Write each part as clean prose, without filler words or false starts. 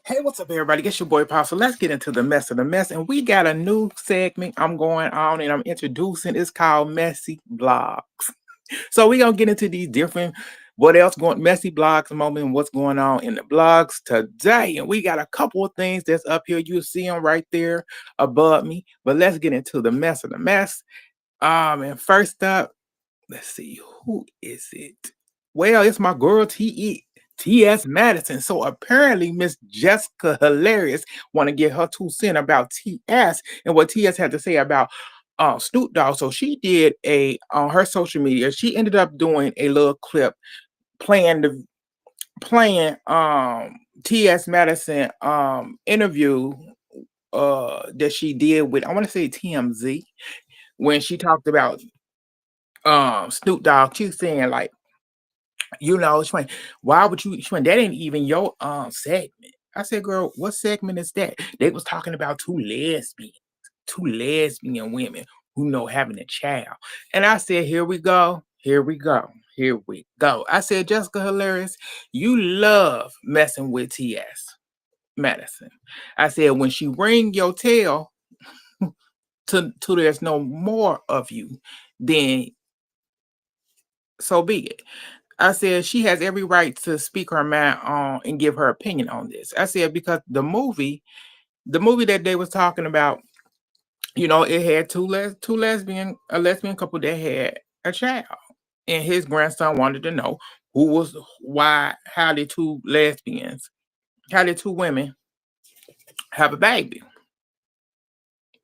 Hey, what's up, everybody? It's your boy Pop. So let's get into the mess of the mess. And we got a new segment I'm going on and I'm introducing. It's called Messy Blogs. So we're gonna get into these different what else going messy blogs moment and what's going on in the blogs today. And we got a couple of things that's up here. You'll see them right there above me. But let's get into the mess of the mess. And first up, let's see, who is it? Well, it's my girl TS Madison. So apparently Miss Jessica Hilarious want to get her 2 cents about TS and what TS had to say about Snoop Dogg. So she did a on her social media, she ended up doing a little clip playing the playing TS Madison interview that she did with, I want to say, TMZ, when she talked about Snoop Dogg. She was saying, like, she went, why would you? She went, that ain't even your segment. I said, girl, what segment is that? They was talking about two lesbian women who know having a child. And I said, here we go, here we go, here we go. I said, Jessica Hilarious, you love messing with TS Madison. I said, when she ring your tail to there's no more of you, then so be it. I said she has every right to speak her mind on and give her opinion on this. I said because the movie that they was talking about, it had a lesbian couple that had a child, and his grandson wanted to know how did two women have a baby,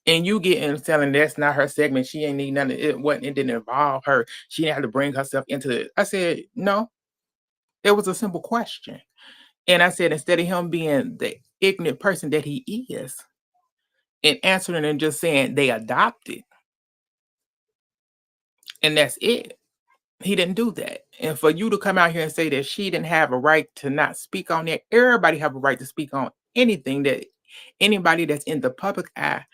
and you getting telling that's not her segment. She ain't need none of it. It didn't involve her. She didn't have to bring herself into it. I said no. It was a simple question. And I said, instead of him being the ignorant person that he is and answering and just saying they adopted and that's it, he didn't do that. And for you to come out here and say that she didn't have a right to not speak on it, everybody have a right to speak on anything that anybody that's in the public eye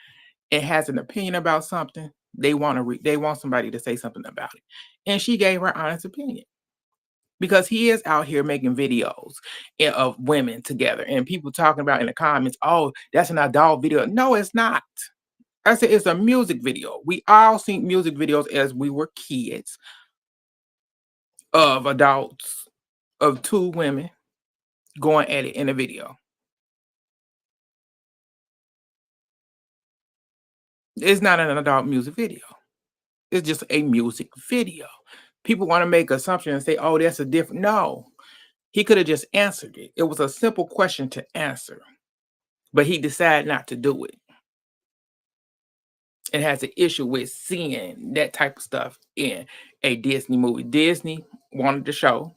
and has an opinion about something, they want somebody to say something about it. And she gave her honest opinion. Because he is out here making videos of women together and people talking about in the comments, oh, that's an adult video. No, it's not. I said it's a music video. We all seen music videos as we were kids of adults, of two women going at it in a video. It's not an adult music video. It's just a music video. People want to make assumptions and say, oh, that's a different. No, he could have just answered it. It was a simple question to answer, but he decided not to do it. And has an issue with seeing that type of stuff in a Disney movie. Disney wanted to show,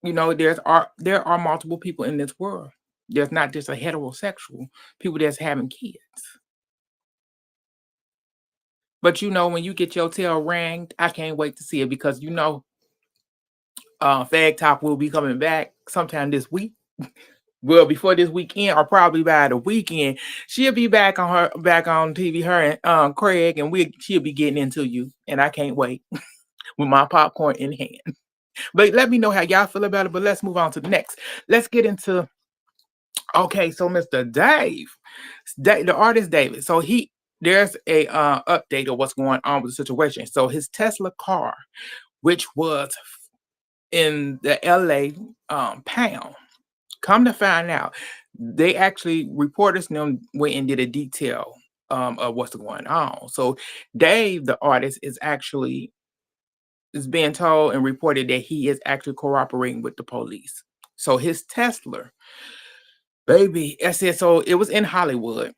there are multiple people in this world. There's not just a heterosexual people that's having kids. But when you get your tail rang, I can't wait to see it because Fag Talk will be coming back sometime this week. Well, before this weekend, or probably by the weekend, she'll be back on TV. Her and Craig, and she'll be getting into you, and I can't wait with my popcorn in hand. But let me know how y'all feel about it. But let's move on to the next. Let's get into. Okay, so Mr. Dave, the artist David. So there's a update of what's going on with the situation. So his Tesla car, which was in the LA pound. Come to find out, they actually reporters went and did a detail of what's going on. So Dave, the artist, is being told and reported that he is actually cooperating with the police. So his Tesla, baby, I said, so it was in Hollywood.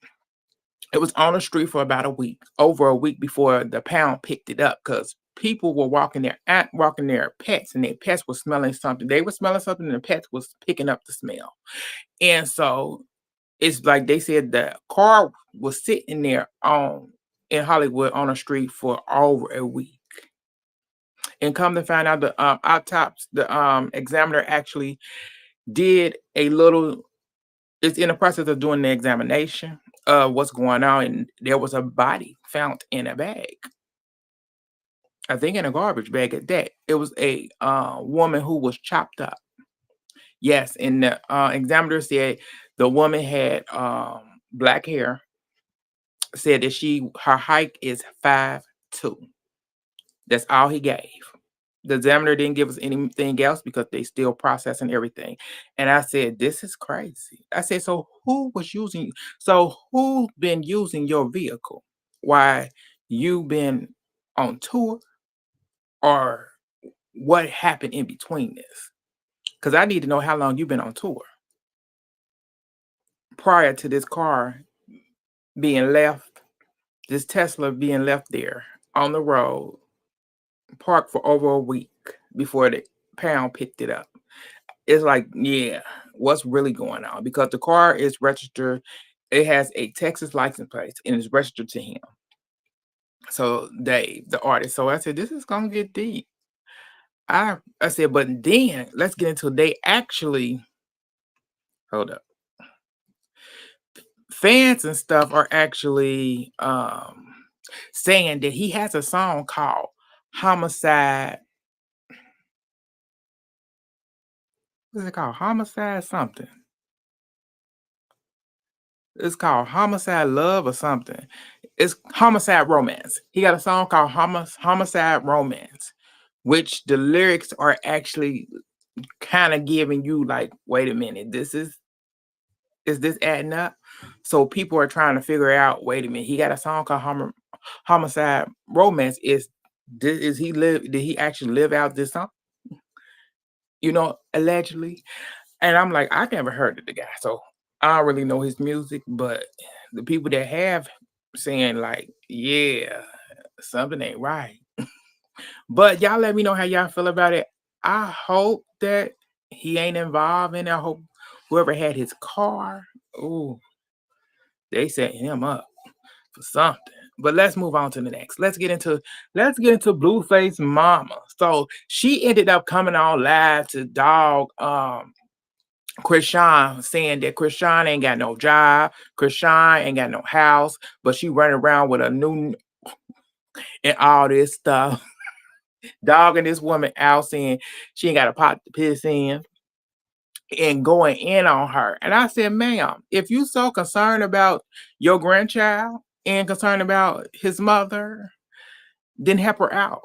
It was on the street for about over a week before the pound picked it up because people were walking their pets, and their pets were smelling something. They were smelling something, and the pets was picking up the smell. And so it's like they said the car was sitting there in Hollywood on the street for over a week. And come to find out, the examiner actually did it's in the process of doing the examination of what's going on, and there was a body found in a bag. I think in a garbage bag at that. It was a woman who was chopped up. Yes, and the examiner said the woman had black hair, said that her height is 5'2". That's all he gave. The examiner didn't give us anything else because they still processing everything. And I said, this is crazy. I said, so who been using your vehicle? Why you been on tour, or what happened in between this? Because I need to know how long you've been on tour prior to this car being left, this Tesla being left there on the road, parked for over a week before the pound picked it up. It's like, yeah, what's really going on? Because the car is registered, it has a Texas license plate and it's registered to him. So Dave, the artist. So I said, this is gonna get deep. I said, but then let's get into they actually hold up. Fans and stuff are actually saying that he has a song called Homicide. What is it called? Homicide something. It's called Homicide Love or something. It's Homicide Romance. He got a song called Homicide Romance, which the lyrics are actually kind of giving you like, wait a minute, is this adding up? So people are trying to figure out, wait a minute, he got a song called Homicide Romance. Did he actually live out this song? Allegedly. And I'm like, I never heard of the guy, so I don't really know his music, but the people that have saying like, yeah, something ain't right. But y'all let me know how y'all feel about it. I hope that he ain't involved in it. I hope whoever had his car, they set him up for something. But let's move on to the next. Let's get into Blueface Mama. So she ended up coming on live to dog Chrisean, saying that Chrisean ain't got no job, Chrisean ain't got no house, but she running around with a new and all this stuff, dogging this woman out, saying she ain't got a pot to piss in, and going in on her. And I said, ma'am, if you so concerned about your grandchild and concerned about his mother, then help her out.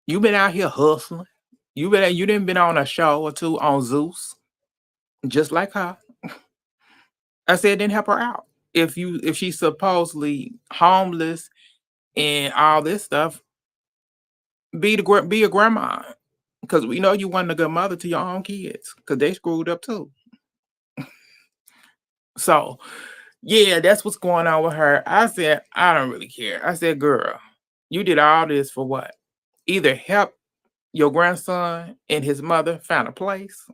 You've been out here hustling. You didn't been on a show or two on Zeus, just like her. I said, then help her out. If she's supposedly homeless and all this stuff, be a grandma, because we know you wasn't a good mother to your own kids, because they screwed up too. So yeah, that's what's going on with her. I said, I don't really care. I said, girl, you did all this for what? Either help your grandson and his mother find a place,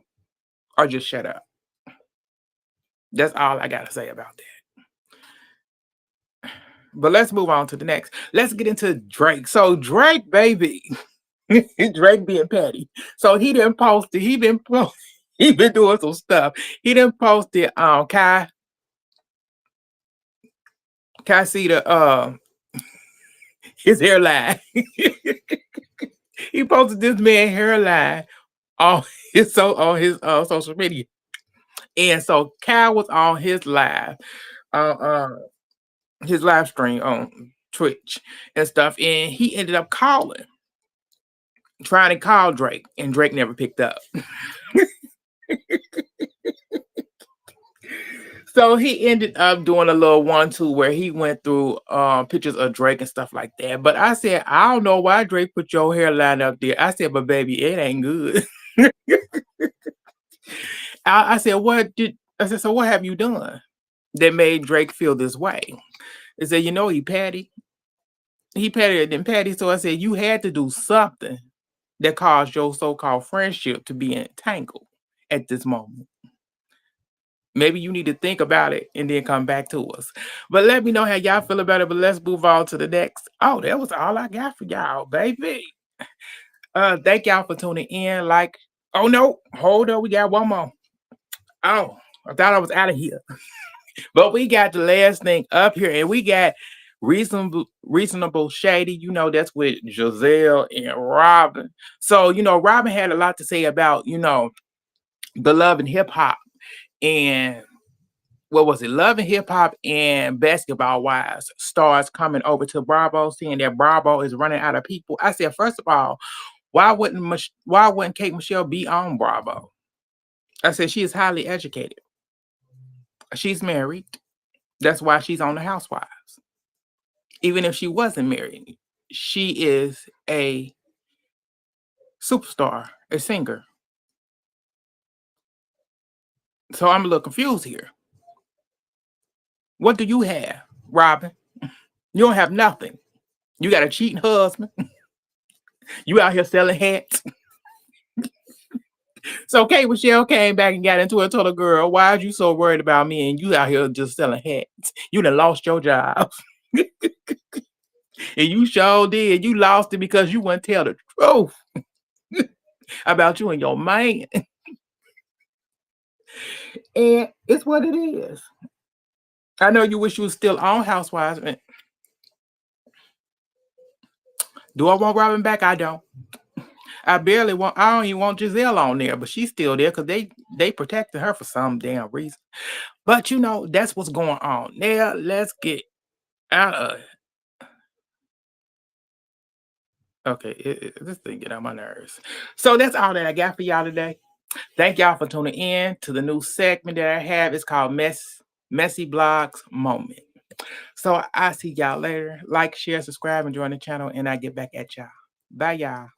or just shut up. That's all I gotta say about that. But let's move on to the next. Let's get into Drake. So Drake, baby, Drake being petty. So he didn't post it. He been doing some stuff. He didn't post it. Kai see the his hairline. He posted this man hairline on his social media, and so Kyle was on his live stream on Twitch and stuff, and he ended up trying to call Drake, and Drake never picked up. So he ended up doing a little 1-2 where he went through pictures of Drake and stuff like that. But I said, I don't know why Drake put your hairline up there. I said, but baby, it ain't good. I said, so what have you done that made Drake feel this way? He said, he petty. He pettier than petty. So I said, you had to do something that caused your so-called friendship to be entangled at this moment. Maybe you need to think about it and then come back to us. But let me know how y'all feel about it. But let's move on to the next. Oh, that was all I got for y'all, baby. Thank y'all for tuning in. Oh no, hold on, we got one more. Oh, I thought I was out of here. But we got the last thing up here, and we got reasonable shady. That's with Giselle and Robin. So Robin had a lot to say about the Love and Hip Hop and what was it? Love and Hip Hop and Basketball Wives stars coming over to Bravo, seeing that Bravo is running out of people. I said, first of all, why wouldn't K.Michelle be on Bravo? I said she is highly educated. She's married. That's why she's on the Housewives. Even if she wasn't married, she is a superstar, a singer. So I'm a little confused here. What do you have, Robin? You don't have nothing. You got a cheating husband. You out here selling hats. So K.Michelle came back and got into it, told her, girl, why are you so worried about me? And you out here just selling hats. You done lost your job. And you sure did. You lost it because you wouldn't tell the truth about you and your man. And it's what it is. I know you wish you was still on Housewives. Do I want Robin back? I don't. I don't even want Giselle on there, but she's still there because they protected her for some damn reason. But you know, that's what's going on. Now let's get out of it. Okay, this thing get on my nerves. So that's all that I got for y'all today. Thank y'all for tuning in to the new segment that I have. It's called Messy Blogs Moment. So I see y'all later. Like, share, subscribe, and join the channel, and I get back at y'all. Bye, y'all.